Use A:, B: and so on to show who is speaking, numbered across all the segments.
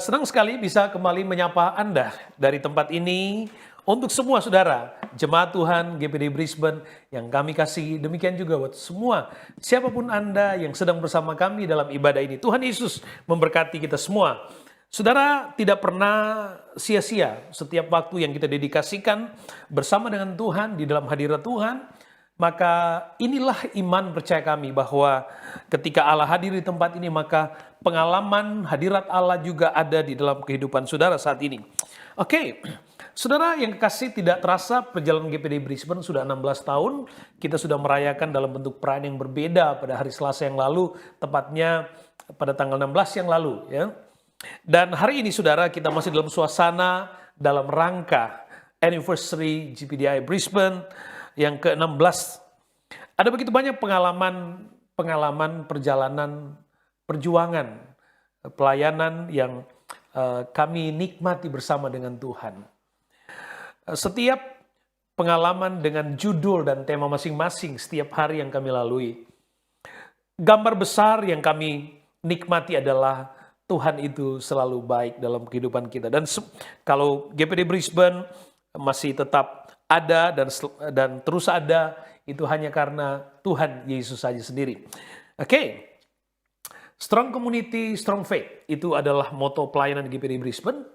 A: Senang sekali bisa kembali menyapa Anda dari tempat ini untuk semua saudara, jemaat Tuhan GPD Brisbane yang kami kasih, demikian juga buat semua siapapun Anda yang sedang bersama kami dalam ibadah ini. Tuhan Yesus memberkati kita semua. Saudara, tidak pernah sia-sia setiap waktu yang kita dedikasikan bersama dengan Tuhan di dalam hadirat Tuhan. Maka inilah iman percaya kami bahwa ketika Allah hadir di tempat ini, maka pengalaman hadirat Allah juga ada di dalam kehidupan saudara saat ini. Oke, saudara yang kekasih, tidak terasa perjalanan GPD Brisbane sudah 16 tahun. Kita sudah merayakan dalam bentuk perayaan yang berbeda pada hari Selasa yang lalu, tepatnya pada tanggal 16 yang lalu. Ya. Dan hari ini saudara, kita masih dalam suasana dalam rangka anniversary GPDI Brisbane yang ke-16. Ada begitu banyak pengalaman perjalanan, perjuangan, pelayanan yang kami nikmati bersama dengan Tuhan. Setiap pengalaman dengan judul dan tema masing-masing setiap hari yang kami lalui. Gambar besar yang kami nikmati adalah Tuhan itu selalu baik dalam kehidupan kita. Dan kalau GPD Brisbane masih tetap ada dan terus ada, itu hanya karena Tuhan Yesus saja sendiri. Oke. Strong community, strong faith, itu adalah moto pelayanan GPD Brisbane.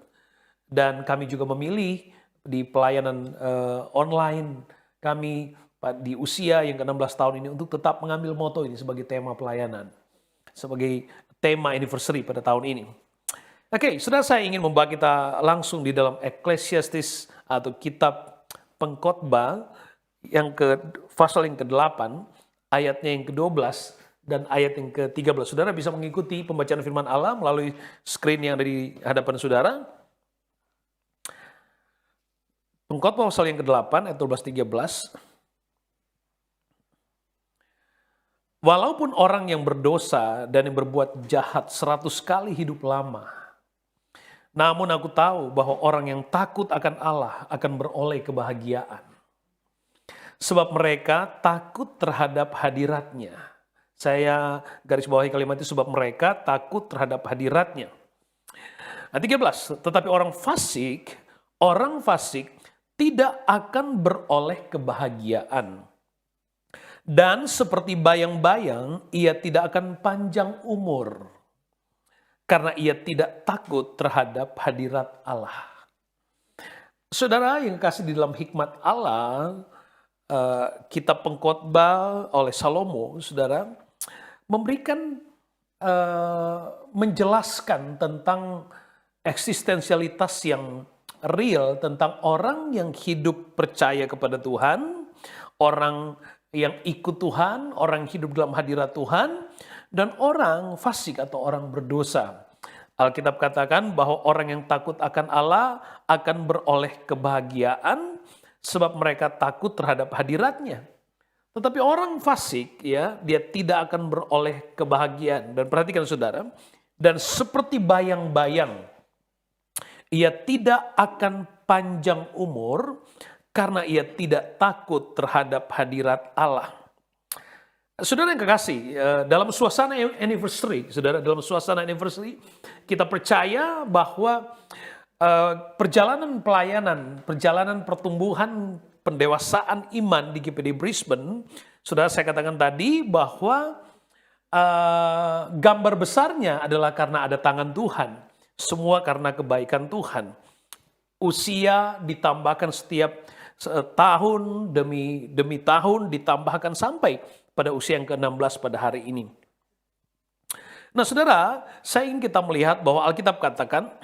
A: Dan kami juga memilih di pelayanan online kami di usia yang ke-16 tahun ini untuk tetap mengambil moto ini sebagai tema pelayanan, sebagai tema anniversary pada tahun ini. Oke, saudara, saya ingin membawa kita langsung di dalam Ecclesiastes atau kitab Pengkhotbah yang pasal yang ke-8, ayatnya yang ke-12 dan ayat yang ke-13. Saudara bisa mengikuti pembacaan firman Allah melalui screen yang ada di hadapan saudara. Pengkhotbah pasal yang ke-8 ayat 12-13. Walaupun orang yang berdosa dan yang berbuat jahat 100 kali hidup lama, namun aku tahu bahwa orang yang takut akan Allah akan beroleh kebahagiaan. Sebab mereka takut terhadap hadiratnya. Saya garis bawahi kalimat itu, sebab mereka takut terhadap hadiratnya. Nah, 13, tetapi orang fasik tidak akan beroleh kebahagiaan. Dan seperti bayang-bayang, ia tidak akan panjang umur. Karena ia tidak takut terhadap hadirat Allah. Saudara yang kasih di dalam hikmat Allah, kitab Pengkhotbah oleh Salomo, saudara, memberikan, menjelaskan tentang eksistensialitas yang real, tentang orang yang hidup percaya kepada Tuhan, orang yang ikut Tuhan, orang yang hidup dalam hadirat Tuhan, dan orang fasik atau orang berdosa. Alkitab katakan bahwa orang yang takut akan Allah akan beroleh kebahagiaan sebab mereka takut terhadap hadiratnya. Tetapi orang fasik, ya, dia tidak akan beroleh kebahagiaan. Dan perhatikan saudara, dan seperti bayang-bayang, ia tidak akan panjang umur karena ia tidak takut terhadap hadirat Allah. Saudara yang kekasih, dalam suasana anniversary, saudara, dalam suasana anniversary, kita percaya bahwa perjalanan pelayanan, perjalanan pertumbuhan, pendewasaan iman di GPD Brisbane, saudara, saya katakan tadi bahwa gambar besarnya adalah karena ada tangan Tuhan, semua karena kebaikan Tuhan. Usia ditambahkan setiap tahun demi tahun, ditambahkan sampai pada usia yang ke-16 pada hari ini. Nah saudara, saya ingin kita melihat bahwa Alkitab katakan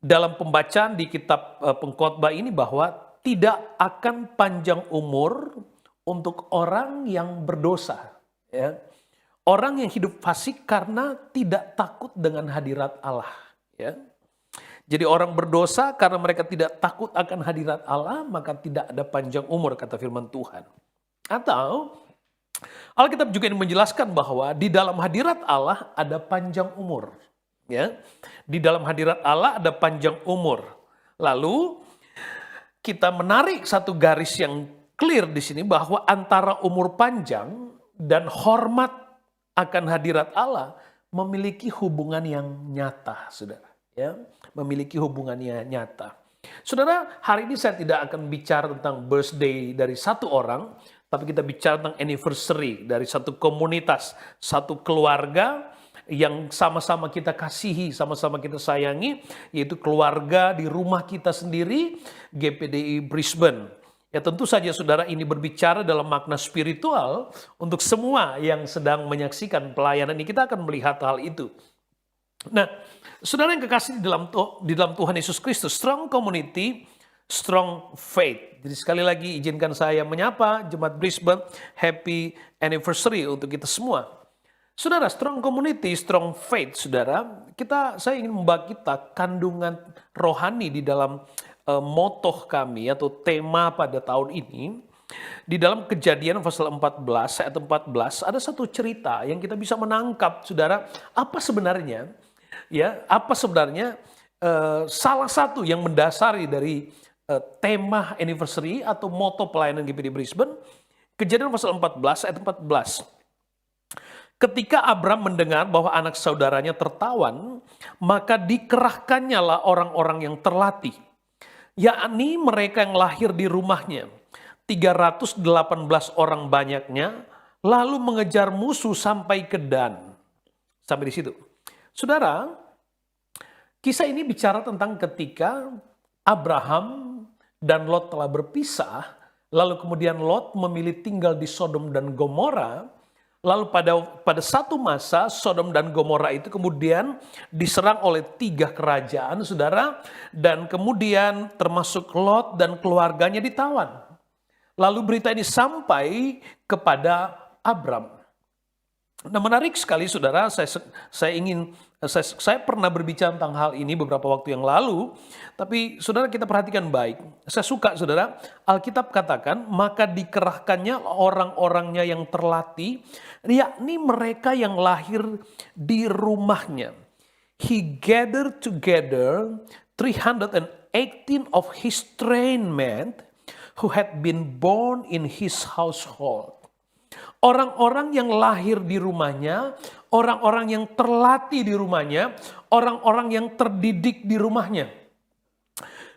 A: dalam pembacaan di kitab Pengkhotbah ini bahwa tidak akan panjang umur untuk orang yang berdosa. Ya. Orang yang hidup fasik karena tidak takut dengan hadirat Allah. Ya. Jadi orang berdosa karena mereka tidak takut akan hadirat Allah, maka tidak ada panjang umur, kata firman Tuhan. Atau Alkitab juga menjelaskan bahwa di dalam hadirat Allah ada panjang umur. Ya. Di dalam hadirat Allah ada panjang umur. Lalu kita menarik satu garis yang clear di sini bahwa antara umur panjang dan hormat akan hadirat Allah memiliki hubungan yang nyata, saudara. Ya, memiliki hubungan yang nyata. Saudara, hari ini saya tidak akan bicara tentang birthday dari satu orang, tapi kita bicara tentang anniversary dari satu komunitas, satu keluarga yang sama-sama kita kasihi, sama-sama kita sayangi, yaitu keluarga di rumah kita sendiri, GPDI Brisbane. Ya tentu saja saudara, ini berbicara dalam makna spiritual untuk semua yang sedang menyaksikan pelayanan ini. Kita akan melihat hal itu. Nah, saudara yang kekasih di dalam Tuhan Yesus Kristus, strong community, strong faith. Jadi sekali lagi izinkan saya menyapa Jemaat Brisbane, happy anniversary untuk kita semua. Saudara, strong community, strong faith, saudara. Saya ingin membagi kita kandungan rohani di dalam moto kami atau tema pada tahun ini. Di dalam Kejadian pasal 14, ayat 14, ada satu cerita yang kita bisa menangkap, saudara, apa sebenarnya salah satu yang mendasari dari tema anniversary atau moto pelayanan GPD Brisbane. Kejadian pasal 14, ayat 14. Ketika Abram mendengar bahwa anak saudaranya tertawan, maka dikerahkannya lah orang-orang yang terlatih, yakni mereka yang lahir di rumahnya, 318 orang banyaknya, lalu mengejar musuh sampai ke Dan. Sampai di situ. Saudara, kisah ini bicara tentang ketika Abraham dan Lot telah berpisah, lalu kemudian Lot memilih tinggal di Sodom dan Gomora. Lalu pada satu masa Sodom dan Gomora itu kemudian diserang oleh 3 kerajaan, saudara. Dan kemudian termasuk Lot dan keluarganya ditawan. Lalu berita ini sampai kepada Abram. Nah, menarik sekali saudara, saya pernah berbicara tentang hal ini beberapa waktu yang lalu, tapi saudara kita perhatikan baik. Saya suka saudara, Alkitab katakan, maka dikerahkannya orang-orangnya yang terlatih, yakni mereka yang lahir di rumahnya. He gathered together 318 of his trained men who had been born in his household. Orang-orang yang lahir di rumahnya, orang-orang yang terlatih di rumahnya, orang-orang yang terdidik di rumahnya.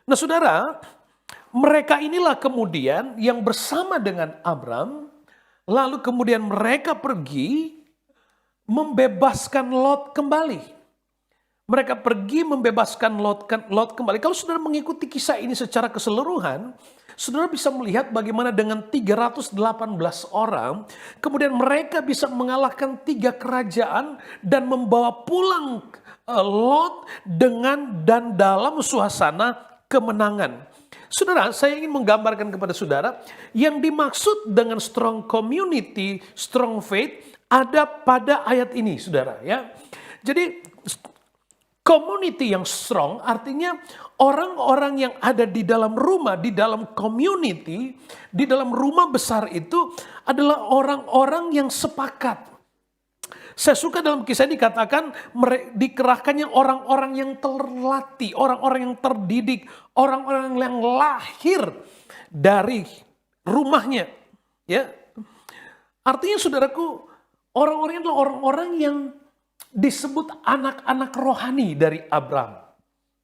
A: Nah saudara, mereka inilah kemudian yang bersama dengan Abram, lalu kemudian mereka pergi membebaskan Lot kembali. Mereka pergi membebaskan Lot kembali. Kalau saudara mengikuti kisah ini secara keseluruhan, saudara bisa melihat bagaimana dengan 318 orang, kemudian mereka bisa mengalahkan 3 kerajaan dan membawa pulang Lot dengan dan dalam suasana kemenangan. Saudara, saya ingin menggambarkan kepada saudara, yang dimaksud dengan strong community, strong faith, ada pada ayat ini, saudara. Ya, jadi community yang strong artinya orang-orang yang ada di dalam rumah, di dalam community, di dalam rumah besar itu adalah orang-orang yang sepakat. Saya suka dalam kisah ini dikatakan dikerahkannya orang-orang yang terlatih, orang-orang yang terdidik, orang-orang yang lahir dari rumahnya. Ya, artinya saudaraku, orang-orang adalah orang-orang yang disebut anak-anak rohani dari Abram.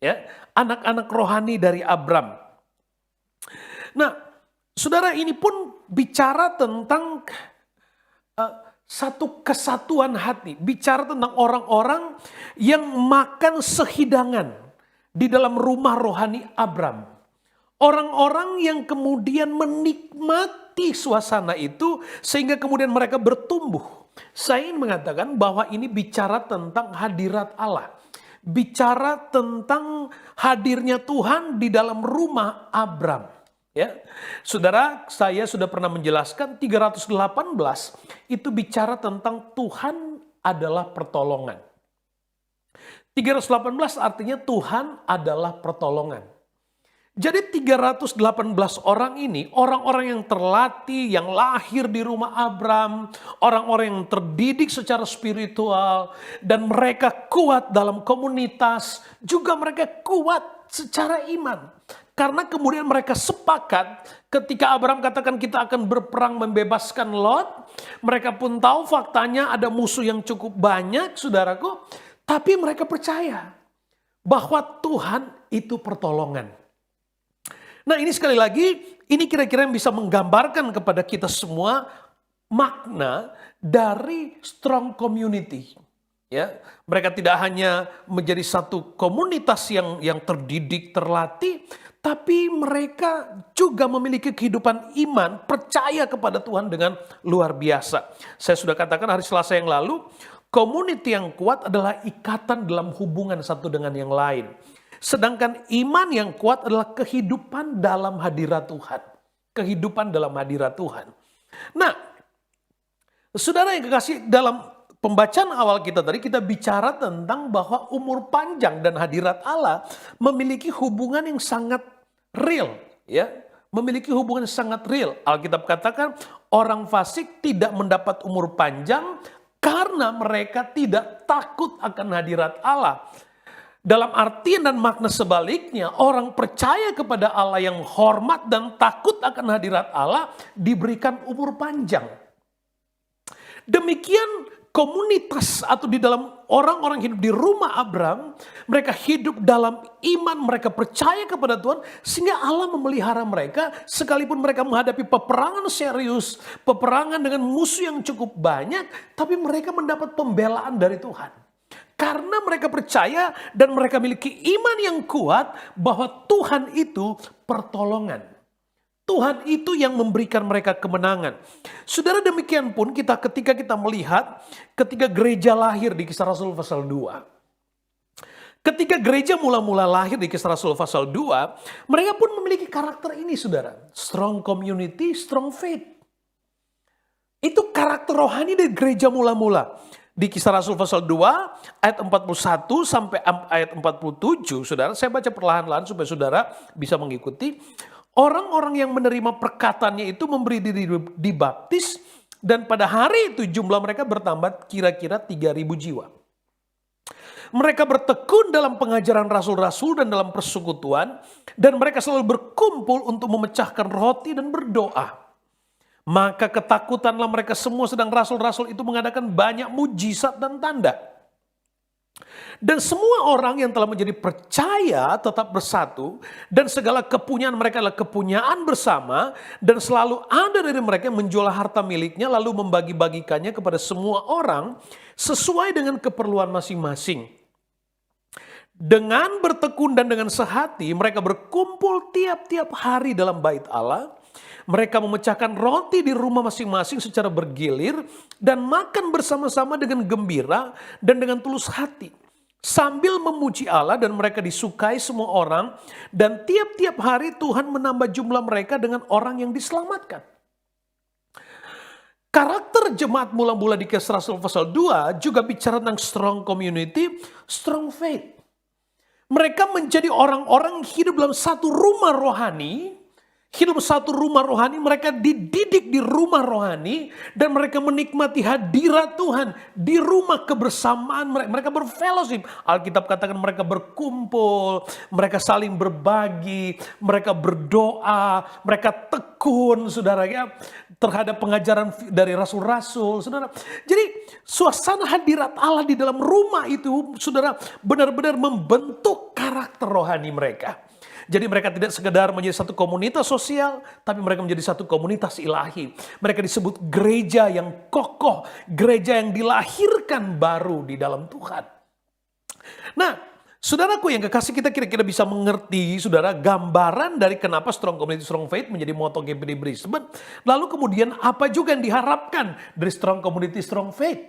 A: Ya, anak-anak rohani dari Abram. Nah, saudara, ini pun bicara tentang satu kesatuan hati. Bicara tentang orang-orang yang makan sehidangan di dalam rumah rohani Abram. Orang-orang yang kemudian menikmati suasana itu sehingga kemudian mereka bertumbuh. Saya ingin mengatakan bahwa ini bicara tentang hadirat Allah. Bicara tentang hadirnya Tuhan di dalam rumah Abram. Ya, saudara, saya sudah pernah menjelaskan 318 itu bicara tentang Tuhan adalah pertolongan. 318 artinya Tuhan adalah pertolongan. Jadi 318 orang ini, orang-orang yang terlatih, yang lahir di rumah Abram, orang-orang yang terdidik secara spiritual, dan mereka kuat dalam komunitas, juga mereka kuat secara iman. Karena kemudian mereka sepakat ketika Abram katakan kita akan berperang membebaskan Lot, Mereka pun tahu faktanya ada musuh yang cukup banyak, saudaraku. Tapi mereka percaya bahwa Tuhan itu pertolongan. Nah, ini sekali lagi, ini kira-kira yang bisa menggambarkan kepada kita semua makna dari strong community. Ya, mereka tidak hanya menjadi satu komunitas yang terdidik, terlatih, tapi mereka juga memiliki kehidupan iman, percaya kepada Tuhan dengan luar biasa. Saya sudah katakan hari Selasa yang lalu, community yang kuat adalah ikatan dalam hubungan satu dengan yang lain. Sedangkan iman yang kuat adalah kehidupan dalam hadirat Tuhan. Kehidupan dalam hadirat Tuhan. Nah, saudara yang kekasih, dalam pembacaan awal kita tadi kita bicara tentang bahwa umur panjang dan hadirat Allah memiliki hubungan yang sangat real, ya. Memiliki hubungan yang sangat real. Alkitab katakan orang fasik tidak mendapat umur panjang karena mereka tidak takut akan hadirat Allah. Dalam artian dan makna sebaliknya, orang percaya kepada Allah yang hormat dan takut akan hadirat Allah diberikan umur panjang. Demikian komunitas atau di dalam orang-orang hidup di rumah Abraham, mereka hidup dalam iman, mereka percaya kepada Tuhan sehingga Allah memelihara mereka sekalipun mereka menghadapi peperangan serius, peperangan dengan musuh yang cukup banyak, tapi mereka mendapat pembelaan dari Tuhan. Karena mereka percaya dan mereka memiliki iman yang kuat bahwa Tuhan itu pertolongan. Tuhan itu yang memberikan mereka kemenangan. Saudara, demikian pun ketika kita melihat ketika gereja lahir di Kisah Rasul pasal 2. Ketika gereja mula-mula lahir di Kisah Rasul pasal 2, mereka pun memiliki karakter ini, saudara. Strong community, strong faith. Itu karakter rohani dari gereja mula-mula. Di Kisah Rasul pasal 2 ayat 41 sampai ayat 47, saudara, saya baca perlahan-lahan supaya saudara bisa mengikuti. Orang-orang yang menerima perkataannya itu memberi diri dibaptis dan pada hari itu jumlah mereka bertambah kira-kira 3.000 jiwa. Mereka bertekun dalam pengajaran rasul-rasul dan dalam persekutuan dan mereka selalu berkumpul untuk memecahkan roti dan berdoa. Maka ketakutanlah mereka semua, sedang rasul-rasul itu mengadakan banyak mujizat dan tanda. Dan semua orang yang telah menjadi percaya tetap bersatu dan segala kepunyaan mereka adalah kepunyaan bersama dan selalu ada dari mereka yang menjual harta miliknya lalu membagi-bagikannya kepada semua orang sesuai dengan keperluan masing-masing. Dengan bertekun dan dengan sehati mereka berkumpul tiap-tiap hari dalam bait Allah. Mereka memecahkan roti di rumah masing-masing secara bergilir dan makan bersama-sama dengan gembira dan dengan tulus hati. Sambil memuji Allah dan mereka disukai semua orang dan tiap-tiap hari Tuhan menambah jumlah mereka dengan orang yang diselamatkan. Karakter jemaat mula-mula di Kisah Rasul pasal 2 juga bicara tentang strong community, strong faith. Mereka menjadi orang-orang hidup dalam satu rumah rohani. Hidup satu rumah rohani, mereka dididik di rumah rohani dan mereka menikmati hadirat Tuhan di rumah kebersamaan mereka berfellowship. Alkitab katakan mereka berkumpul, mereka saling berbagi, mereka berdoa, mereka tekun, saudara ya, terhadap pengajaran dari rasul-rasul, saudara. Jadi suasana hadirat Allah di dalam rumah itu, saudara, benar-benar membentuk karakter rohani mereka. Jadi mereka tidak sekedar menjadi satu komunitas sosial, tapi mereka menjadi satu komunitas ilahi. Mereka disebut gereja yang kokoh, gereja yang dilahirkan baru di dalam Tuhan. Nah, saudaraku yang kekasih, kita kira-kira bisa mengerti, saudara, gambaran dari kenapa Strong Community, Strong Faith menjadi moto GPD Brisbane. Lalu kemudian apa juga yang diharapkan dari Strong Community, Strong Faith?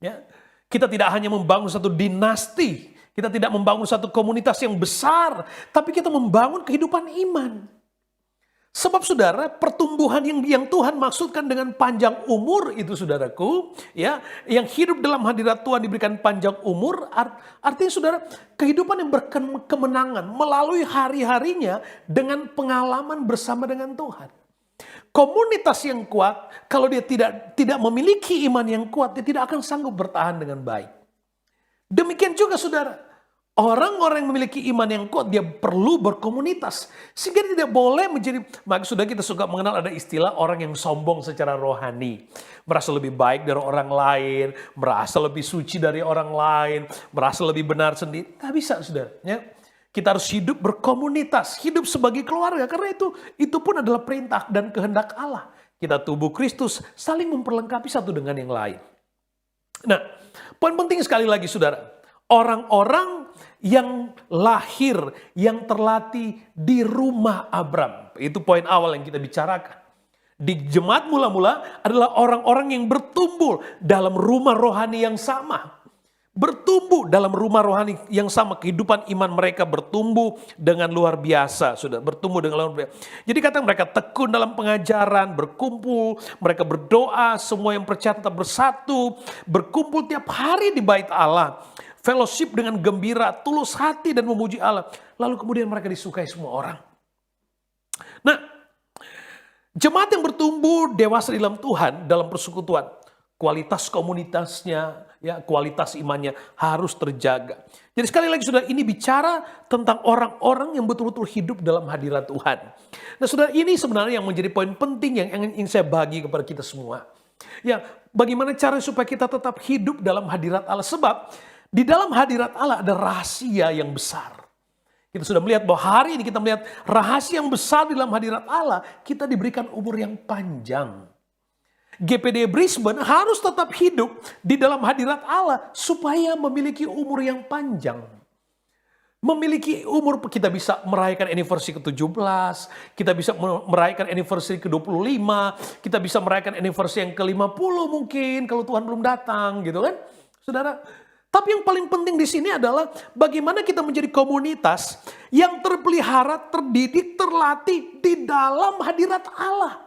A: Ya, kita tidak hanya membangun satu dinasti, kita tidak membangun satu komunitas yang besar, tapi kita membangun kehidupan iman. Sebab saudara, pertumbuhan yang Tuhan maksudkan dengan panjang umur itu, saudaraku, ya, yang hidup dalam hadirat Tuhan diberikan panjang umur, artinya saudara, kehidupan yang berkemenangan melalui hari-harinya dengan pengalaman bersama dengan Tuhan. Komunitas yang kuat, kalau dia tidak memiliki iman yang kuat, dia tidak akan sanggup bertahan dengan baik. Demikian juga saudara, Orang-orang yang memiliki iman yang kuat, dia perlu berkomunitas. Sehingga tidak boleh menjadi, maka sudah kita suka mengenal ada istilah orang yang sombong secara rohani. Merasa lebih baik dari orang lain, merasa lebih suci dari orang lain, merasa lebih benar sendiri. Gak bisa, saudara. Ya. Kita harus hidup berkomunitas, hidup sebagai keluarga. Karena itu pun adalah perintah dan kehendak Allah. Kita tubuh Kristus saling memperlengkapi satu dengan yang lain. Nah, poin penting sekali lagi saudara. Orang-orang yang lahir, yang terlatih di rumah Abram. Itu poin awal yang kita bicarakan. Di jemaat mula-mula adalah orang-orang yang bertumbuh dalam rumah rohani yang sama. Bertumbuh dalam rumah rohani yang sama. Kehidupan iman mereka bertumbuh dengan luar biasa. Sudah bertumbuh dengan luar biasa. Jadi kata mereka tekun dalam pengajaran, berkumpul, mereka berdoa, semua yang percaya tetap bersatu, berkumpul tiap hari di bait Allah. Fellowship dengan gembira, tulus hati dan memuji Allah. Lalu kemudian mereka disukai semua orang. Nah, jemaat yang bertumbuh dewasa di dalam Tuhan, dalam persekutuan, kualitas komunitasnya, ya, kualitas imannya harus terjaga. Jadi sekali lagi saudara, ini bicara tentang orang-orang yang betul-betul hidup dalam hadirat Tuhan. Nah saudara, ini sebenarnya yang menjadi poin penting yang ingin saya bagi kepada kita semua. Ya, bagaimana cara supaya kita tetap hidup dalam hadirat Allah. Sebab di dalam hadirat Allah ada rahasia yang besar. Kita sudah melihat bahwa hari ini kita melihat rahasia yang besar di dalam hadirat Allah. Kita diberikan umur yang panjang. GPD Brisbane harus tetap hidup di dalam hadirat Allah supaya memiliki umur yang panjang. Memiliki umur, kita bisa merayakan anniversary ke-17, kita bisa merayakan anniversary ke-25, kita bisa merayakan anniversary yang ke-50 mungkin kalau Tuhan belum datang gitu kan. Saudara, tapi yang paling penting di sini adalah bagaimana kita menjadi komunitas yang terpelihara, terdidik, terlatih di dalam hadirat Allah.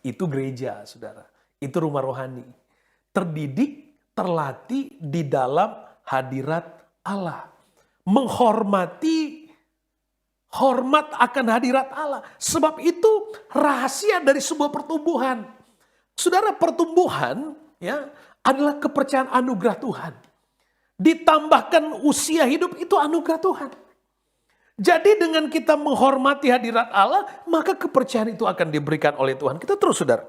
A: Itu gereja, saudara. Itu rumah rohani. Terdidik, terlatih di dalam hadirat Allah. Menghormati, hormat akan hadirat Allah. Sebab itu rahasia dari sebuah pertumbuhan. Saudara, pertumbuhan ya adalah kepercayaan anugerah Tuhan. Ditambahkan usia hidup itu anugerah Tuhan. Jadi dengan kita menghormati hadirat Allah, maka kepercayaan itu akan diberikan oleh Tuhan. Kita terus saudara.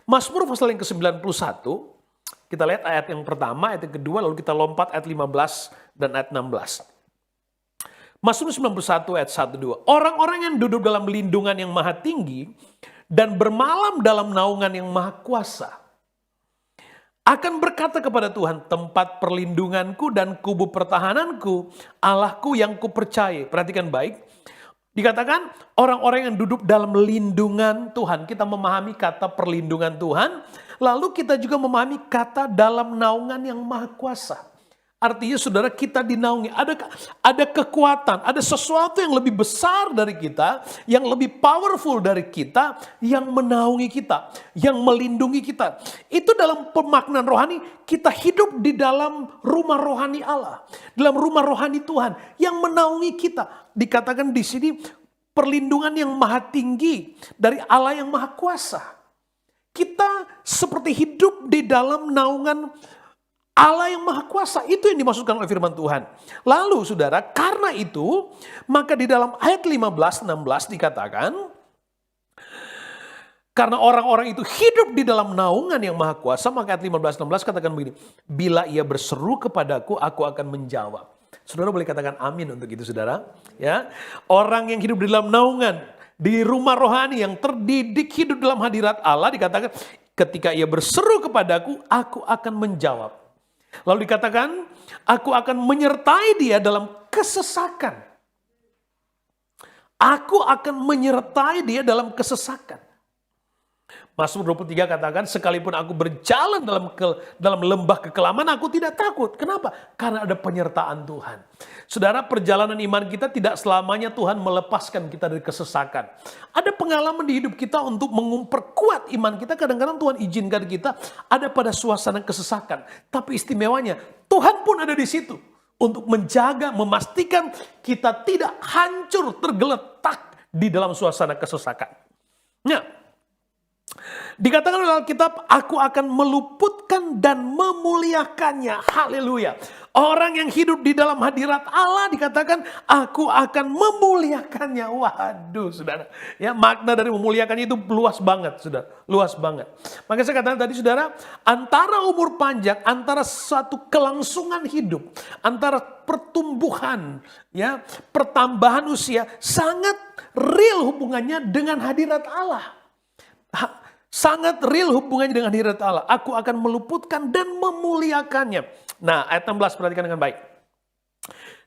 A: Mazmur pasal yang ke-91, kita lihat ayat yang pertama, ayat yang kedua, lalu kita lompat ayat 15 dan ayat 16. Mazmur 91 ayat 1-2. Orang-orang yang duduk dalam lindungan yang maha tinggi dan bermalam dalam naungan yang maha kuasa akan berkata kepada Tuhan, tempat perlindunganku dan kubu pertahananku, Allahku yang kupercayai. Perhatikan baik. Dikatakan orang-orang yang duduk dalam lindungan Tuhan. Kita memahami kata perlindungan Tuhan. Lalu kita juga memahami kata dalam naungan yang maha kuasa. Artinya saudara, kita dinaungi. Ada kekuatan, ada sesuatu yang lebih besar dari kita, yang lebih powerful dari kita, yang menaungi kita, yang melindungi kita. Itu dalam pemaknaan rohani, kita hidup di dalam rumah rohani Allah. Dalam rumah rohani Tuhan, yang menaungi kita. Dikatakan di sini, perlindungan yang maha tinggi dari Allah yang maha kuasa. Kita seperti hidup di dalam naungan Allah yang maha kuasa, itu yang dimaksudkan oleh firman Tuhan. Lalu saudara, karena itu, maka di dalam ayat 15-16 dikatakan, karena orang-orang itu hidup di dalam naungan yang maha kuasa, maka ayat 15-16 katakan begini, bila ia berseru kepadaku, aku akan menjawab. Saudara boleh katakan amin untuk itu saudara. Ya, orang yang hidup di dalam naungan, di rumah rohani yang terdidik hidup dalam hadirat Allah, dikatakan ketika ia berseru kepadaku, aku akan menjawab. Lalu dikatakan, aku akan menyertai dia dalam kesesakan. Aku akan menyertai dia dalam kesesakan. Mazmur 23 katakan, sekalipun aku berjalan dalam lembah kekelaman, aku tidak takut. Kenapa? Karena ada penyertaan Tuhan. Saudara, perjalanan iman kita tidak selamanya Tuhan melepaskan kita dari kesesakan. Ada pengalaman di hidup kita untuk memperkuat iman kita. Kadang-kadang Tuhan izinkan kita ada pada suasana kesesakan. Tapi istimewanya, Tuhan pun ada di situ. Untuk menjaga, memastikan kita tidak hancur, tergeletak di dalam suasana kesesakan. Nah, dikatakan dalam Alkitab, aku akan meluputkan dan memuliakannya. Haleluya. Orang yang hidup di dalam hadirat Allah dikatakan, aku akan memuliakannya. Waduh, saudara. Ya, makna dari memuliakannya itu luas banget, saudara. Luas banget. Makanya saya katakan tadi, saudara, antara umur panjang, antara suatu kelangsungan hidup, antara pertumbuhan, ya, pertambahan usia, sangat real hubungannya dengan hadirat Allah. Sangat real hubungannya dengan hadirat Allah. Aku akan meluputkan dan memuliakannya. Nah, ayat 16 perhatikan dengan baik.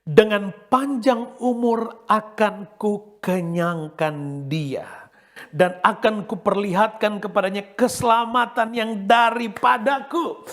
A: Dengan panjang umur akan ku kenyangkan dia. Dan akan kuperlihatkan kepadanya keselamatan yang daripadaku.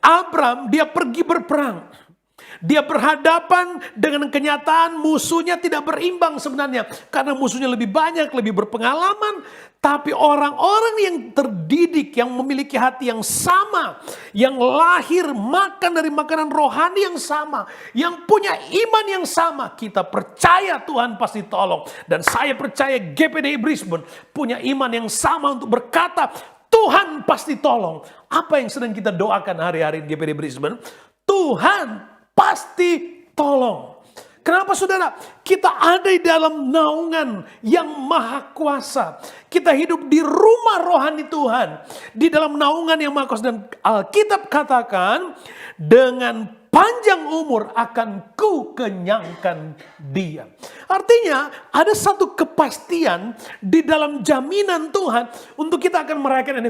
A: Abram, dia pergi berperang. Dia berhadapan dengan kenyataan musuhnya tidak berimbang sebenarnya. Karena musuhnya lebih banyak, lebih berpengalaman. Tapi orang-orang yang terdidik, yang memiliki hati yang sama. Yang lahir makan dari makanan rohani yang sama. Yang punya iman yang sama. Kita percaya Tuhan pasti tolong. Dan saya percaya GPDI Brisbane punya iman yang sama untuk berkata, Tuhan pasti tolong. Apa yang sedang kita doakan hari-hari di GPDI Brisbane? Tuhan pasti tolong. Kenapa saudara? Kita ada di dalam naungan yang maha kuasa. Kita hidup di rumah rohani Tuhan. Di dalam naungan yang maha kuasa. Dan Alkitab katakan, dengan panjang umur akan ku kenyangkan dia. Artinya ada satu kepastian di dalam jaminan Tuhan untuk kita akan merayakan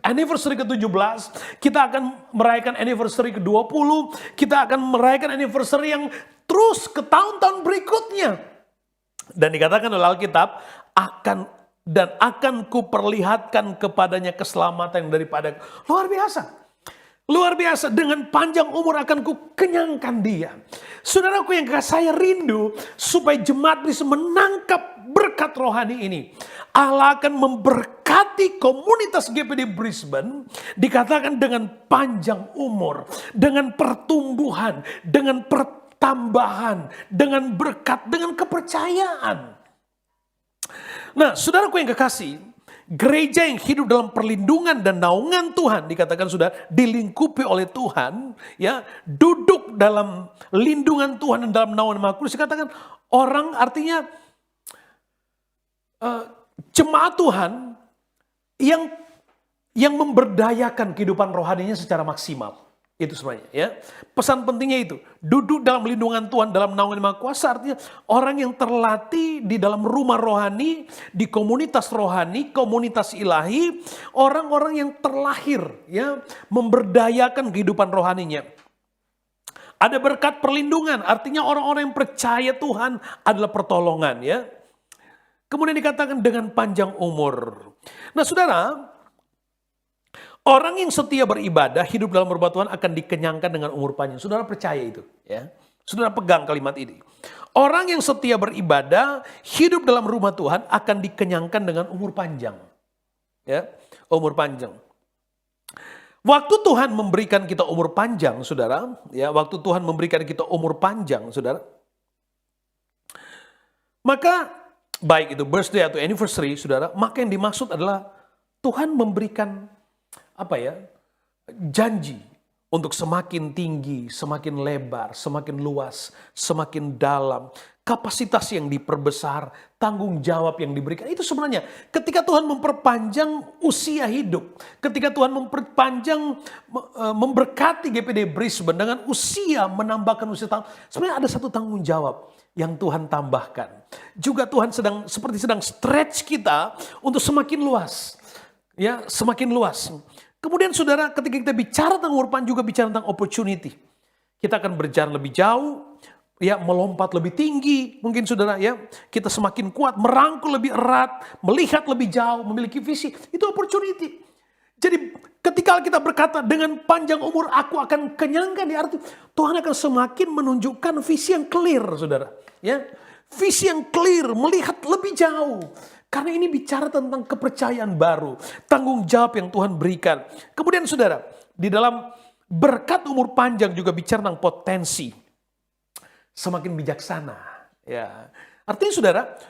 A: anniversary ke-17, kita akan merayakan anniversary ke-20, kita akan merayakan anniversary yang terus ke tahun-tahun berikutnya. Dan dikatakan oleh Alkitab, akan ku perlihatkan kepadanya keselamatan yang daripada. Luar biasa. Luar biasa, dengan panjang umur akan ku kenyangkan dia. Saudaraku yang saya rindu supaya jemaat bisa menangkap berkat rohani ini. Allah akan memberkati komunitas GPD Brisbane, dikatakan dengan panjang umur, dengan pertumbuhan, dengan pertambahan, dengan berkat, dengan kepercayaan. Nah, saudaraku yang kekasih, gereja yang hidup dalam perlindungan dan naungan Tuhan, dikatakan sudah dilingkupi oleh Tuhan, ya, duduk dalam lindungan Tuhan dan dalam naungan Maha Kudus. Dikatakan orang, artinya jemaat Tuhan yang memberdayakan kehidupan rohaninya secara maksimal. Itu sebenarnya, ya. Pesan pentingnya itu, duduk dalam lindungan Tuhan, dalam naungan Maha Kuasa, artinya orang yang terlatih di dalam rumah rohani, di komunitas rohani, komunitas ilahi, orang-orang yang terlahir, ya, memberdayakan kehidupan rohaninya. Ada berkat perlindungan, artinya orang-orang yang percaya Tuhan adalah pertolongan, ya. Kemudian dikatakan dengan panjang umur. Nah, saudara, orang yang setia beribadah, hidup dalam rumah Tuhan akan dikenyangkan dengan umur panjang. Saudara percaya itu, ya. Saudara pegang kalimat ini. Orang yang setia beribadah, hidup dalam rumah Tuhan akan dikenyangkan dengan umur panjang. Ya, umur panjang. Waktu Tuhan memberikan kita umur panjang, saudara, ya, waktu Tuhan memberikan kita umur panjang, saudara. Maka baik itu birthday atau anniversary, saudara, maka yang dimaksud adalah Tuhan memberikan janji untuk semakin tinggi, semakin lebar, semakin luas, semakin dalam. Kapasitas yang diperbesar, tanggung jawab yang diberikan. Itu sebenarnya ketika Tuhan memperpanjang usia hidup. Ketika Tuhan memberkati GPD Brisbane dengan usia, menambahkan usia tahun. Sebenarnya ada satu tanggung jawab yang Tuhan tambahkan. Juga Tuhan sedang stretch kita untuk semakin luas. Ya, semakin luas. Kemudian saudara, ketika kita bicara tentang umur panjang juga bicara tentang opportunity. Kita akan berjalan lebih jauh, ya, melompat lebih tinggi. Mungkin saudara, ya, kita semakin kuat, merangkul lebih erat, melihat lebih jauh, memiliki visi. Itu opportunity. Jadi ketika kita berkata dengan panjang umur aku akan kenyangkan, di arti Tuhan akan semakin menunjukkan visi yang clear, saudara. Ya, visi yang clear, melihat lebih jauh. Karena ini bicara tentang kepercayaan baru, tanggung jawab yang Tuhan berikan. Kemudian saudara, di dalam berkat umur panjang juga bicara tentang potensi. Semakin bijaksana. Ya. Artinya saudara,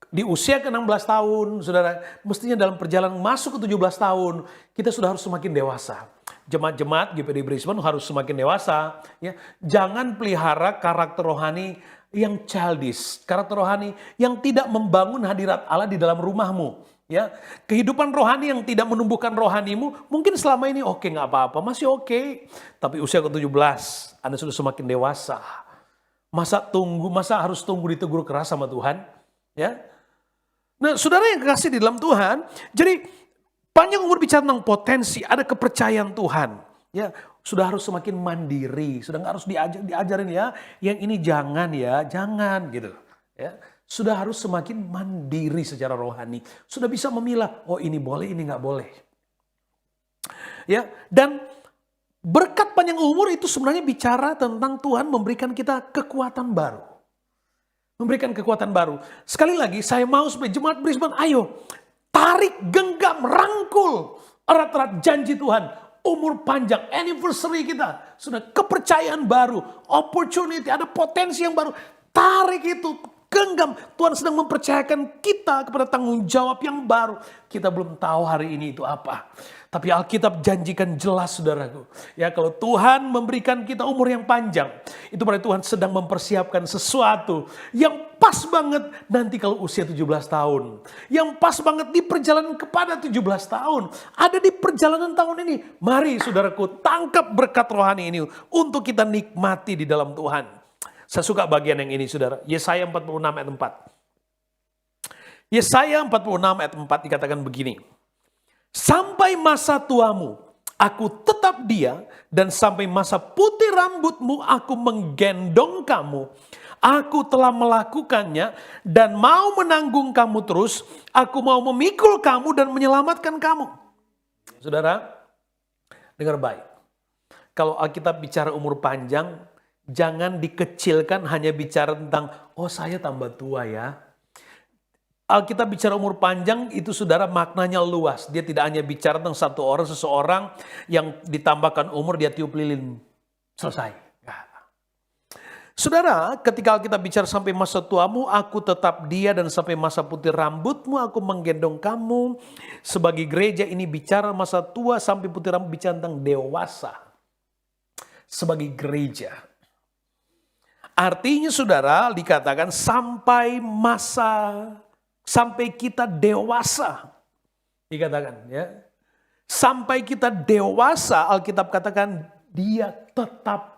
A: di usia ke-16 tahun, saudara, mestinya dalam perjalanan masuk ke 17 tahun, kita sudah harus semakin dewasa. Jemaat-jemaat GPD Brisbane harus semakin dewasa. Ya. Jangan pelihara karakter rohani yang childish, karakter rohani yang tidak membangun hadirat Allah di dalam rumahmu. Ya, kehidupan rohani yang tidak menumbuhkan rohanimu, mungkin selama ini oke, nggak apa-apa, masih oke. Tapi usia ke-17, Anda sudah semakin dewasa. Masa harus tunggu ditegur keras sama Tuhan? Ya. Nah, saudara yang kasih di dalam Tuhan, jadi panjang umur bicara tentang potensi, ada kepercayaan Tuhan. Ya, sudah harus semakin mandiri, sudah nggak harus diajarin ya, yang ini jangan ya, jangan gitu. Ya. Sudah harus semakin mandiri secara rohani. Sudah bisa memilah, oh ini boleh, ini nggak boleh. Ya, dan berkat panjang umur itu sebenarnya bicara tentang Tuhan memberikan kita kekuatan baru. Memberikan kekuatan baru. Sekali lagi, saya mau supaya jemaat Brisbane, ayo tarik, genggam, rangkul erat-erat janji Tuhan. Umur panjang, anniversary kita. Sudah kepercayaan baru, opportunity, ada potensi yang baru. Tarik itu, genggam. Tuhan sedang mempercayakan kita kepada tanggung jawab yang baru. Kita belum tahu hari ini itu apa. Tapi Alkitab janjikan jelas, saudaraku. Ya, kalau Tuhan memberikan kita umur yang panjang, itu berarti Tuhan sedang mempersiapkan sesuatu yang pas banget nanti kalau usia 17 tahun. Yang pas banget di perjalanan kepada 17 tahun. Ada di perjalanan tahun ini. Mari saudaraku, tangkap berkat rohani ini untuk kita nikmati di dalam Tuhan. Saya suka bagian yang ini, saudara. Yesaya 46 ayat 4. Yesaya 46 ayat 4 dikatakan begini. Sampai masa tuamu, aku tetap dia, dan sampai masa putih rambutmu, aku menggendong kamu. Aku telah melakukannya dan mau menanggung kamu terus. Aku mau memikul kamu dan menyelamatkan kamu. Saudara, dengar baik. Kalau Alkitab bicara umur panjang, jangan dikecilkan hanya bicara tentang, oh saya tambah tua ya. Alkitab bicara umur panjang itu saudara maknanya luas. Dia tidak hanya bicara tentang seseorang yang ditambahkan umur dia tiup lilin. Selesai. Saudara, ketika Alkitab bicara sampai masa tuamu, aku tetap dia, dan sampai masa putih rambutmu, aku menggendong kamu. Sebagai gereja ini bicara masa tua sampai putih rambut, bicara tentang dewasa. Sebagai gereja. Artinya saudara dikatakan sampai kita dewasa. Dikatakan ya. Sampai kita dewasa, Alkitab katakan dia tetap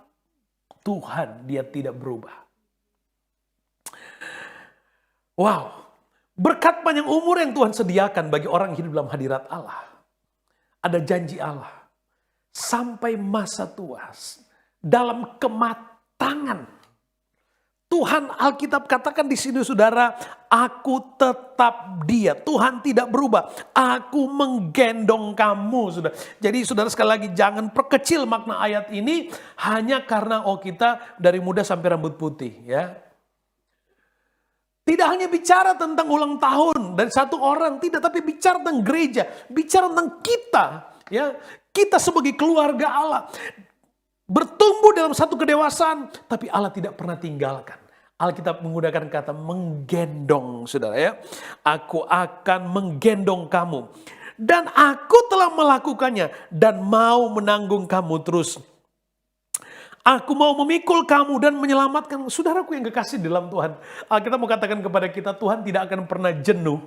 A: Tuhan, dia tidak berubah. Wow, berkat panjang umur yang Tuhan sediakan bagi orang yang hidup dalam hadirat Allah. Ada janji Allah. Sampai masa tua, dalam kematangan. Tuhan, Alkitab katakan di sini saudara, aku tetap dia. Tuhan tidak berubah. Aku menggendong kamu, saudara. Jadi saudara sekali lagi jangan perkecil makna ayat ini hanya karena kita dari muda sampai rambut putih, ya. Tidak hanya bicara tentang ulang tahun dari satu orang, tidak, tapi bicara tentang gereja, bicara tentang kita, ya. Kita sebagai keluarga Allah. Bertumbuh dalam satu kedewasaan, tapi Allah tidak pernah tinggalkan. Alkitab menggunakan kata menggendong, saudara ya. Aku akan menggendong kamu. Dan aku telah melakukannya dan mau menanggung kamu terus. Aku mau memikul kamu dan menyelamatkan. Saudaraku yang kekasih dalam Tuhan. Alkitab mau katakan kepada kita, Tuhan tidak akan pernah jenuh.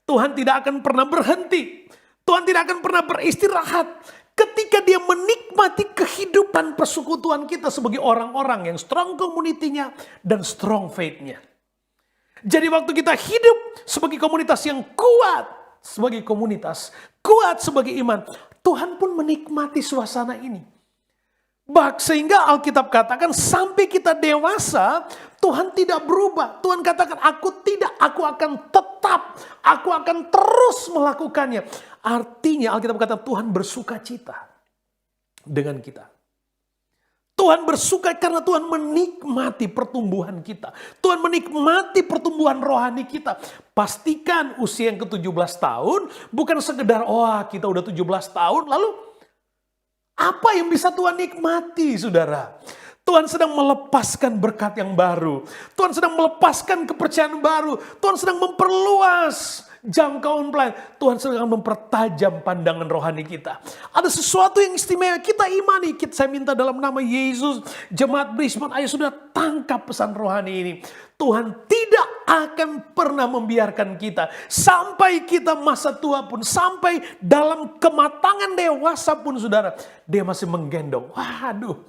A: Tuhan tidak akan pernah berhenti. Tuhan tidak akan pernah beristirahat. Ketika dia menikmati kehidupan persekutuan kita sebagai orang-orang yang strong community-nya dan strong faith-nya. Jadi waktu kita hidup sebagai komunitas yang kuat, sebagai komunitas kuat sebagai iman, Tuhan pun menikmati suasana ini. Sehingga Alkitab katakan sampai kita dewasa, Tuhan tidak berubah. Tuhan katakan aku akan tetap, aku akan terus melakukannya. Artinya Alkitab katakan Tuhan bersuka cita dengan kita. Tuhan bersuka karena Tuhan menikmati pertumbuhan kita. Tuhan menikmati pertumbuhan rohani kita. Pastikan usia yang ke-17 tahun bukan sekedar kita udah 17 tahun lalu apa yang bisa Tuhan nikmati, saudara? Tuhan sedang melepaskan berkat yang baru. Tuhan sedang melepaskan kepercayaan baru. Tuhan sedang memperluas jangkauan pelayan. Tuhan sedang mempertajam pandangan rohani kita. Ada sesuatu yang istimewa, kita imani. Saya minta dalam nama Yesus, jemaat Brisbane, ayo sudah tangkap pesan rohani ini. Tuhan tidak akan pernah membiarkan kita. Sampai kita masa tua pun, sampai dalam kematangan dewasa pun saudara, dia masih menggendong. Waduh.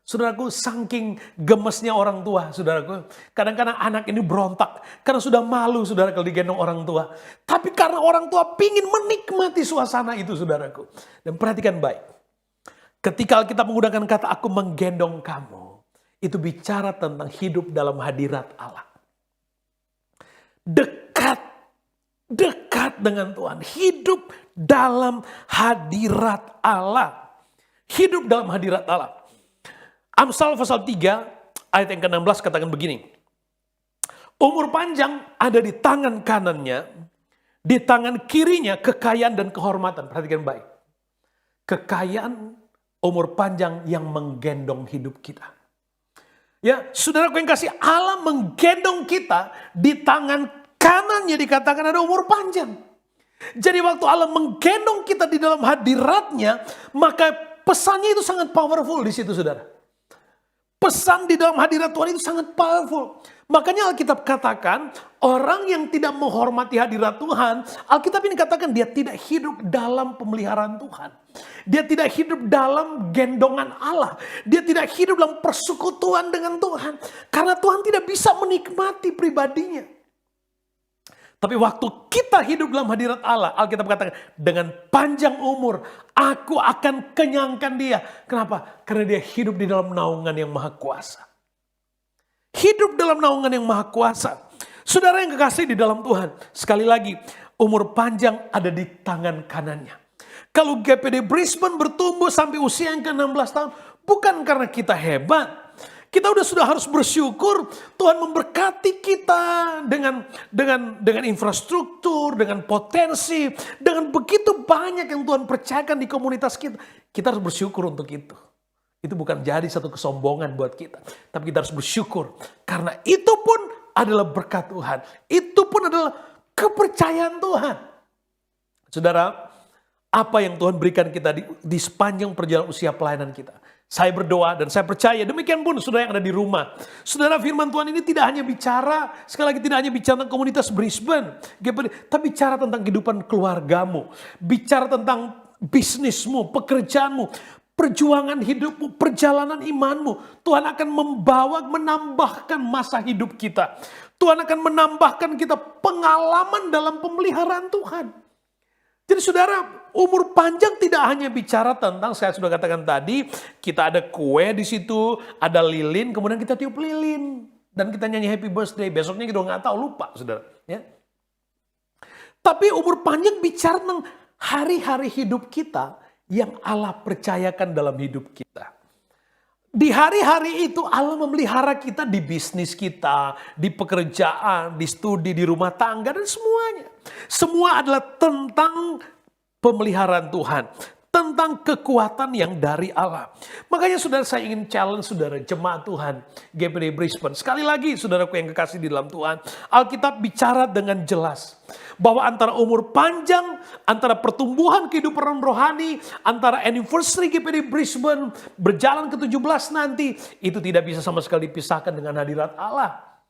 A: Saudaraku, saking gemesnya orang tua, saudaraku. Kadang-kadang anak ini berontak, karena sudah malu, saudara, kalau digendong orang tua. Tapi karena orang tua pingin menikmati suasana itu, saudaraku. Dan perhatikan baik. Ketika kita menggunakan kata aku menggendong kamu, itu bicara tentang hidup dalam hadirat Allah. Dekat dengan Tuhan. Hidup dalam hadirat Allah. Hidup dalam hadirat Allah. Amsal pasal 3 ayat yang ke-16 katakan begini. Umur panjang ada di tangan kanannya, di tangan kirinya kekayaan dan kehormatan. Perhatikan baik. Kekayaan, umur panjang yang menggendong hidup kita. Ya, saudaraku yang kasih, Allah menggendong kita di tangan kanannya dikatakan ada umur panjang. Jadi waktu Allah menggendong kita di dalam hadiratnya, maka pesannya itu sangat powerful di situ, saudara. Pesan di dalam hadirat Tuhan itu sangat powerful. Makanya Alkitab katakan, orang yang tidak menghormati hadirat Tuhan, Alkitab ini katakan dia tidak hidup dalam pemeliharaan Tuhan. Dia tidak hidup dalam gendongan Allah. Dia tidak hidup dalam persekutuan dengan Tuhan. Karena Tuhan tidak bisa menikmati pribadinya. Tapi waktu kita hidup dalam hadirat Allah, Alkitab katakan, dengan panjang umur, aku akan kenyangkan dia. Kenapa? Karena dia hidup di dalam naungan yang maha kuasa. Hidup dalam naungan yang maha kuasa. Saudara yang kekasih di dalam Tuhan, sekali lagi, umur panjang ada di tangan kanannya. Kalau GPD Brisbane bertumbuh sampai usia yang ke-16 tahun, bukan karena kita hebat. Kita sudah harus bersyukur Tuhan memberkati kita dengan infrastruktur, dengan potensi, dengan begitu banyak yang Tuhan percayakan di komunitas kita. Kita harus bersyukur untuk itu. Itu bukan jadi satu kesombongan buat kita. Tapi kita harus bersyukur. Karena itu pun adalah berkat Tuhan. Itu pun adalah kepercayaan Tuhan. Saudara, apa yang Tuhan berikan kita di sepanjang perjalanan usia pelayanan kita. Saya berdoa dan saya percaya demikian pun saudara yang ada di rumah. Saudara, firman Tuhan ini tidak hanya bicara, sekali lagi tidak hanya bicara tentang komunitas Brisbane, tapi bicara tentang kehidupan keluargamu. Bicara tentang bisnismu, pekerjaanmu, perjuangan hidupmu, perjalanan imanmu. Tuhan akan menambahkan masa hidup kita. Tuhan akan menambahkan kita pengalaman dalam pemeliharaan Tuhan. Jadi saudara, umur panjang tidak hanya bicara tentang, saya sudah katakan tadi, kita ada kue di situ, ada lilin, kemudian kita tiup lilin. Dan kita nyanyi happy birthday, besoknya kita nggak tahu, lupa saudara. Ya. Tapi umur panjang bicara tentang hari-hari hidup kita yang Allah percayakan dalam hidup kita. Di hari-hari itu Allah memelihara kita di bisnis kita, di pekerjaan, di studi, di rumah tangga, dan semuanya. Semua adalah tentang pemeliharaan Tuhan. Tentang kekuatan yang dari Allah. Makanya saudara, saya ingin challenge saudara, jemaat Tuhan, GPD Brisbane. Sekali lagi saudaraku yang kekasih di dalam Tuhan, Alkitab bicara dengan jelas. Bahwa antara umur panjang, antara pertumbuhan kehidupan rohani, antara anniversary GPD Brisbane berjalan ke-17 nanti, itu tidak bisa sama sekali dipisahkan dengan hadirat Allah.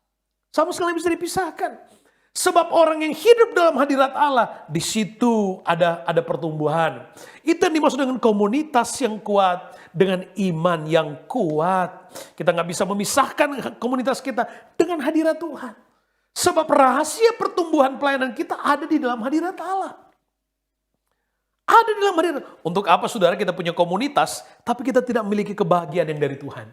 A: Sama sekali bisa dipisahkan. Sebab orang yang hidup dalam hadirat Allah, di situ ada pertumbuhan. Itu yang dimaksud dengan komunitas yang kuat, dengan iman yang kuat. Kita nggak bisa memisahkan komunitas kita dengan hadirat Tuhan. Sebab rahasia pertumbuhan pelayanan kita ada di dalam hadirat Allah. Ada di dalam hadirat. Untuk apa saudara kita punya komunitas, tapi kita tidak memiliki kebahagiaan yang dari Tuhan?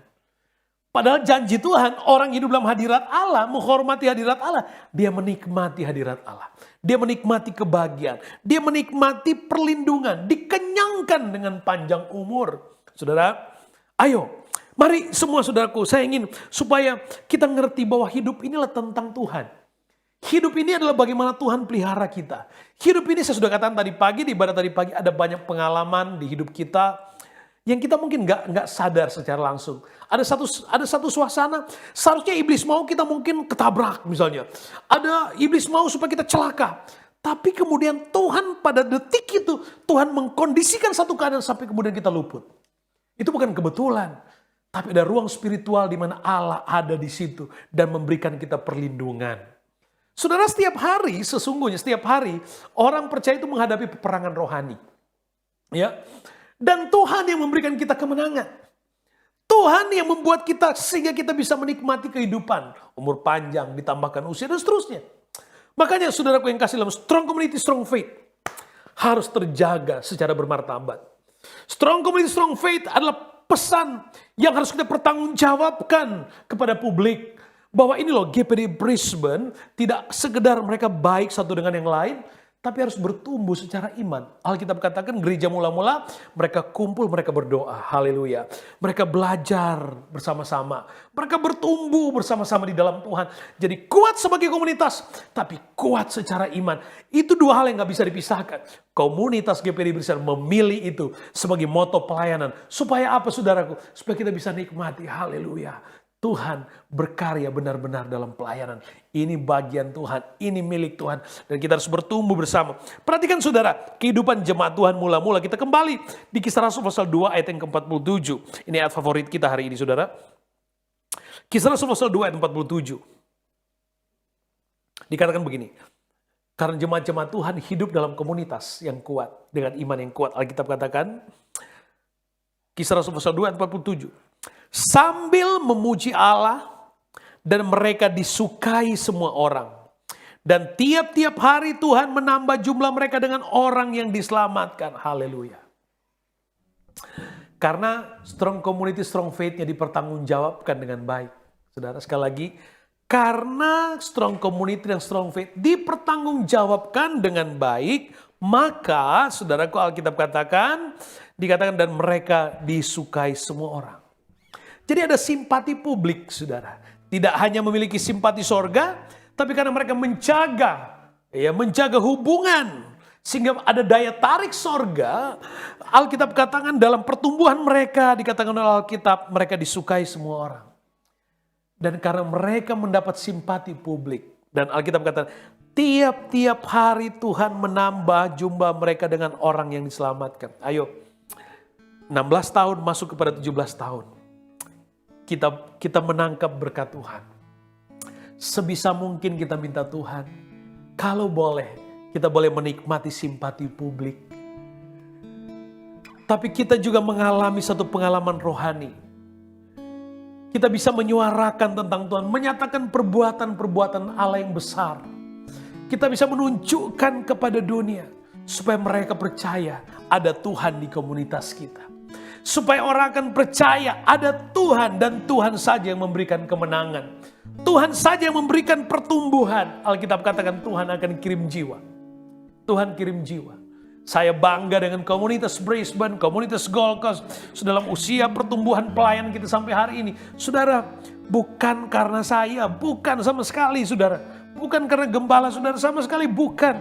A: Padahal janji Tuhan, orang hidup dalam hadirat Allah, menghormati hadirat Allah, dia menikmati hadirat Allah. Dia menikmati kebahagiaan, dia menikmati perlindungan, dikenyangkan dengan panjang umur. Saudara, ayo, mari semua saudaraku, saya ingin supaya kita ngerti bahwa hidup inilah tentang Tuhan. Hidup ini adalah bagaimana Tuhan pelihara kita. Hidup ini saya sudah katakan tadi pagi, di ibadah tadi pagi ada banyak pengalaman di hidup kita yang kita mungkin nggak sadar secara langsung. Ada satu suasana, seharusnya iblis mau kita mungkin ketabrak misalnya. Ada iblis mau supaya kita celaka. Tapi kemudian Tuhan pada detik itu, Tuhan mengkondisikan satu keadaan sampai kemudian kita luput. Itu bukan kebetulan. Tapi ada ruang spiritual di mana Allah ada di situ dan memberikan kita perlindungan. Saudara, setiap hari sesungguhnya, setiap hari orang percaya itu menghadapi peperangan rohani. Ya. Dan Tuhan yang memberikan kita kemenangan. Tuhan yang membuat kita sehingga kita bisa menikmati kehidupan. Umur panjang, ditambahkan usia dan seterusnya. Makanya saudaraku yang kasih dalam strong community, strong faith harus terjaga secara bermartabat. Strong community, strong faith adalah pesan yang harus kita pertanggungjawabkan kepada publik. Bahwa ini loh, GPD Brisbane tidak sekedar mereka baik satu dengan yang lain, tapi harus bertumbuh secara iman. Alkitab katakan gereja mula-mula mereka kumpul, mereka berdoa. Haleluya. Mereka belajar bersama-sama. Mereka bertumbuh bersama-sama di dalam Tuhan. Jadi kuat sebagai komunitas, tapi kuat secara iman. Itu dua hal yang gak bisa dipisahkan. Komunitas GPD Brisbane memilih itu sebagai moto pelayanan. Supaya apa saudaraku? Supaya kita bisa nikmati. Haleluya. Tuhan berkarya benar-benar dalam pelayanan. Ini bagian Tuhan, ini milik Tuhan. Dan kita harus bertumbuh bersama. Perhatikan saudara, kehidupan jemaat Tuhan mula-mula. Kita kembali di Kisah Rasul pasal 2 ayat yang ke-47. Ini ayat favorit kita hari ini saudara. Kisah Rasul pasal 2 ayat 47. Dikatakan begini. Karena jemaat-jemaat Tuhan hidup dalam komunitas yang kuat. Dengan iman yang kuat. Alkitab katakan. Kisah Rasul pasal 2 ayat 47. Sambil memuji Allah dan mereka disukai semua orang. Dan tiap-tiap hari Tuhan menambah jumlah mereka dengan orang yang diselamatkan. Haleluya. Karena strong community, strong faith-nya dipertanggungjawabkan dengan baik. Saudara, sekali lagi. Karena strong community dan strong faith dipertanggungjawabkan dengan baik. Maka, saudaraku, Alkitab dikatakan dan mereka disukai semua orang. Jadi ada simpati publik, saudara. Tidak hanya memiliki simpati sorga, tapi karena mereka menjaga hubungan. Sehingga ada daya tarik sorga. Alkitab katakan dalam pertumbuhan mereka, dikatakan oleh Alkitab, mereka disukai semua orang. Dan karena mereka mendapat simpati publik. Dan Alkitab katakan, tiap-tiap hari Tuhan menambah jumlah mereka dengan orang yang diselamatkan. Ayo, 16 tahun masuk kepada 17 tahun. Kita menangkap berkat Tuhan. Sebisa mungkin kita minta Tuhan, kalau boleh, kita boleh menikmati simpati publik. Tapi kita juga mengalami satu pengalaman rohani. Kita bisa menyuarakan tentang Tuhan, menyatakan perbuatan-perbuatan Allah yang besar. Kita bisa menunjukkan kepada dunia, supaya mereka percaya ada Tuhan di komunitas kita. Supaya orang akan percaya ada Tuhan dan Tuhan saja yang memberikan kemenangan. Tuhan saja yang memberikan pertumbuhan. Alkitab katakan Tuhan akan kirim jiwa. Tuhan kirim jiwa. Saya bangga dengan komunitas Brisbane, komunitas Gold Coast. Dalam usia pertumbuhan pelayanan kita sampai hari ini. Saudara, bukan karena saya, bukan sama sekali saudara. Bukan karena gembala saudara, sama sekali bukan.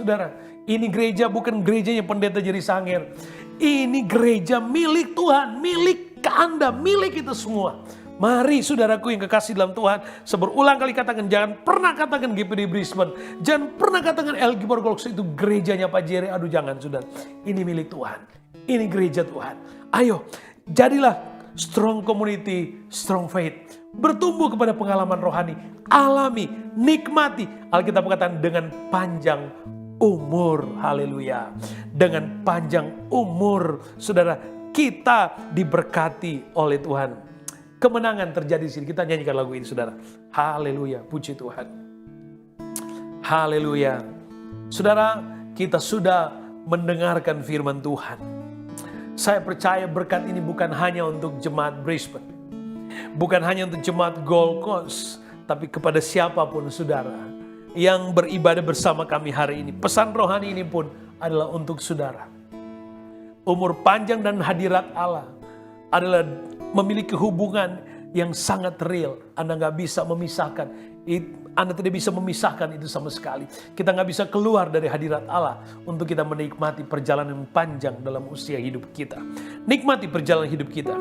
A: Saudara, ini gereja bukan gerejanya pendeta Jerry Sanger. Ini gereja milik Tuhan, milik Anda, milik kita semua. Mari saudaraku yang kekasih dalam Tuhan, seberulang kali katakan, jangan pernah katakan GPD Brisbane, jangan pernah katakan LG Borgolks itu gerejanya Pak Jerry. Aduh jangan saudara, ini milik Tuhan, ini gereja Tuhan. Ayo, jadilah strong community, strong faith. Bertumbuh kepada pengalaman rohani, alami, nikmati. Alkitab katakan dengan panjang umur, haleluya. Dengan panjang umur, saudara, kita diberkati oleh Tuhan. Kemenangan terjadi di sini. Kita nyanyikan lagu ini, saudara. Haleluya, puji Tuhan. Haleluya. Saudara, kita sudah mendengarkan firman Tuhan. Saya percaya berkat ini bukan hanya untuk jemaat Brisbane. Bukan hanya untuk jemaat Gold Coast. Tapi kepada siapapun, saudara, yang beribadah bersama kami hari ini. Pesan rohani ini pun adalah untuk saudara. Umur panjang dan hadirat Allah adalah memiliki hubungan yang sangat real. Anda nggak bisa memisahkan. Anda tidak bisa memisahkan itu sama sekali. Kita nggak bisa keluar dari hadirat Allah untuk kita menikmati perjalanan panjang dalam usia hidup kita. Nikmati perjalanan hidup kita.